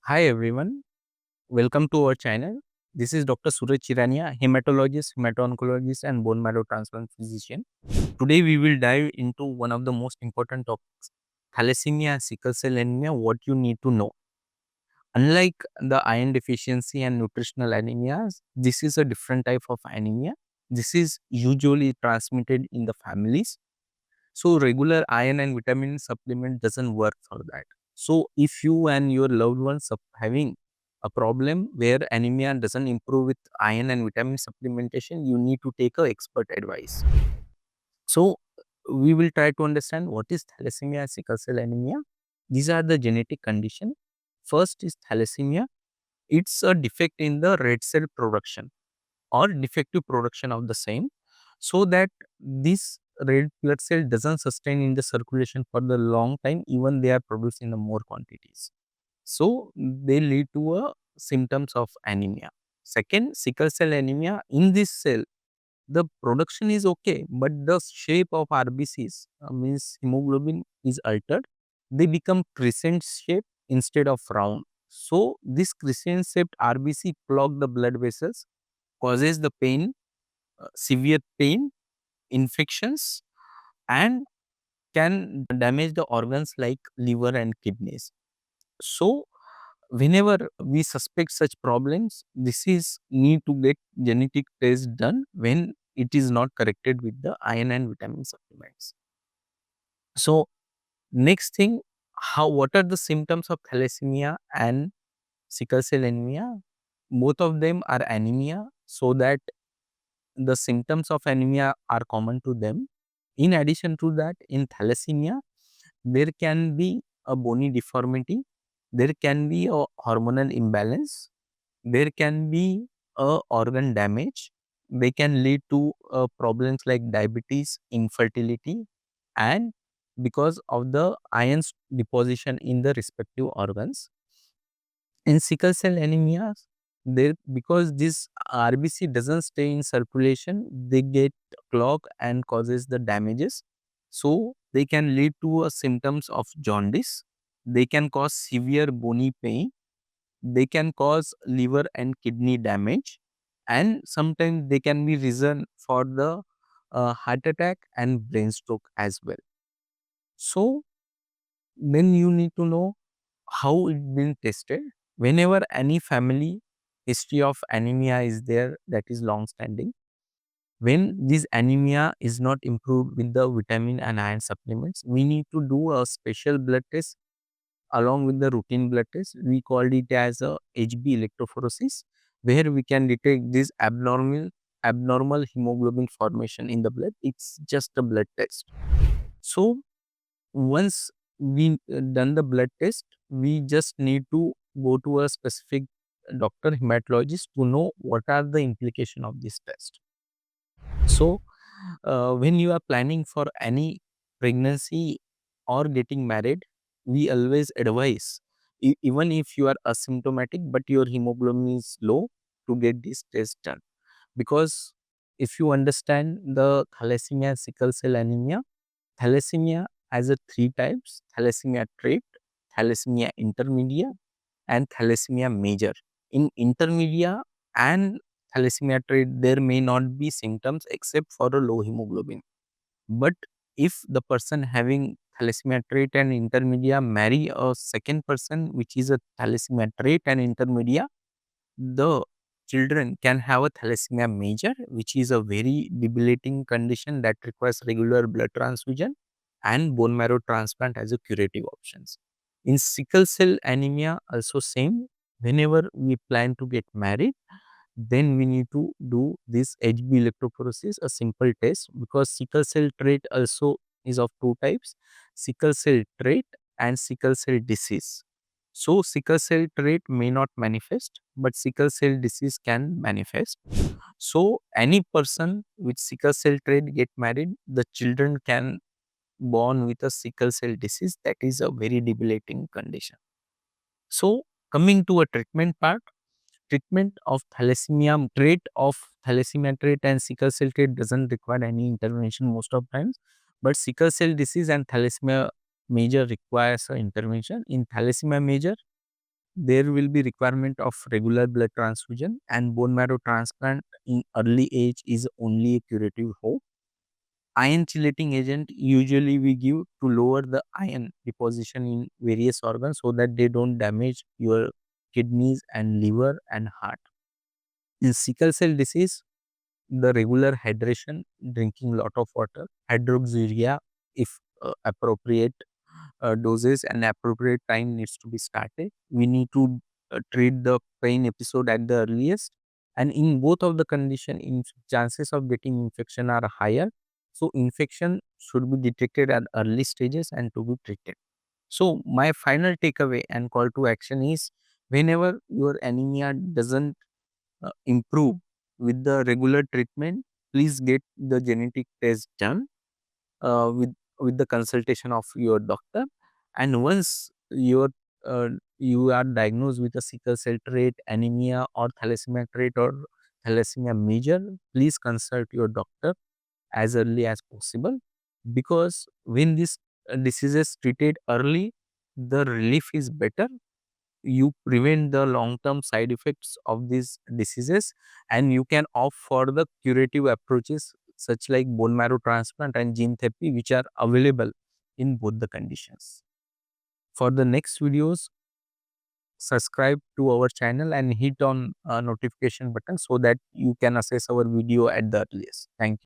Hi everyone, welcome to our channel. This is Dr. Suraj Chirania, hematologist, hemato-oncologist and bone marrow transplant physician. Today we will dive into one of the most important topics, thalassemia, sickle cell anemia, what you need to know. Unlike the iron deficiency and nutritional anemias, this is a different type of anemia. This is usually transmitted in the families. So regular iron and vitamin supplement doesn't work for that. So if you and your loved ones are having a problem where anemia doesn't improve with iron and vitamin supplementation, you need to take a expert advice. So we will try to understand what is thalassemia, sickle cell anemia. These are the genetic condition. First is thalassemia. It's a defect in the red cell production or defective production of the same, so that this red blood cell doesn't sustain in the circulation for the long time, even they are produced in the more quantities. So they lead to a symptoms of anemia. Second, sickle cell anemia. In this cell, the production is okay, but the shape of RBCs, means hemoglobin, is altered. They become crescent shape instead of round. So this crescent shaped RBC clog the blood vessels, causes the pain, severe pain, infections, and can damage the organs like liver and kidneys. So whenever we suspect such problems, this is need to get genetic test done when it is not corrected with the iron and vitamin supplements. So next thing, what are the symptoms of thalassemia and sickle cell anemia? Both of them are anemia, so that the symptoms of anemia are common to them. In addition to that, in thalassemia, there can be a bony deformity, there can be a hormonal imbalance, there can be a organ damage, they can lead to problems like diabetes, infertility, and because of the ions deposition in the respective organs. In sickle cell anemia, there, because this RBC doesn't stay in circulation, they get clogged and causes the damages. So they can lead to symptoms of jaundice. They can cause severe bony pain. They can cause liver and kidney damage, and sometimes they can be reason for the heart attack and brain stroke as well. So then you need to know how it been tested. Whenever any family history of anemia is there, that is long standing, when this anemia is not improved with the vitamin and iron supplements, we need to do a special blood test along with the routine blood test. We called it as a HB electrophoresis, where we can detect this abnormal hemoglobin formation in the blood. It's just a blood test. So once we done the blood test, we just need to go to a specific doctor, hematologist, to know what are the implication of this test. So when you are planning for any pregnancy or getting married, we always advise, even if you are asymptomatic but your hemoglobin is low, to get this test done. Because if you understand the thalassemia, sickle cell anemia, thalassemia has a three types: thalassemia trait, thalassemia intermedia, and thalassemia major. In intermedia and thalassemia trait, there may not be symptoms except for a low hemoglobin. But if the person having thalassemia trait and intermedia marry a second person which is a thalassemia trait and intermedia, the children can have a thalassemia major, which is a very debilitating condition that requires regular blood transfusion and bone marrow transplant as a curative options. In sickle cell anemia, also same. Whenever we plan to get married, then we need to do this HB electrophoresis, a simple test, because sickle cell trait also is of two types: sickle cell trait and sickle cell disease. So sickle cell trait may not manifest, but sickle cell disease can manifest. So any person with sickle cell trait get married, the children can born with a sickle cell disease. That is a very debilitating condition. So coming to a treatment part, treatment of thalassemia trait and sickle cell trait doesn't require any intervention most of times, but sickle cell disease and thalassemia major requires a intervention. In thalassemia major, there will be requirement of regular blood transfusion, and bone marrow transplant in early age is only a curative hope. Iron chelating agent usually we give to lower the iron deposition in various organs so that they don't damage your kidneys and liver and heart. In sickle cell disease, the regular hydration, drinking lot of water, hydroxyurea if appropriate doses and appropriate time needs to be started. We need to treat the pain episode at the earliest, and in both of the condition, in chances of getting infection are higher. So infection should be detected at early stages and to be treated. So my final takeaway and call to action is, whenever your anemia doesn't improve with the regular treatment, please get the genetic test done uh, with with the consultation of your doctor. And once you are diagnosed with a sickle cell trait, anemia, or thalassemia trait, or thalassemia major, please consult your doctor as early as possible, because when this disease is treated early, the relief is better. You prevent the long term side effects of these diseases, and you can opt for the curative approaches such like bone marrow transplant and gene therapy, which are available in both the conditions. For the next videos, subscribe to our channel and hit on notification button so that you can access our video at the earliest. Thank you.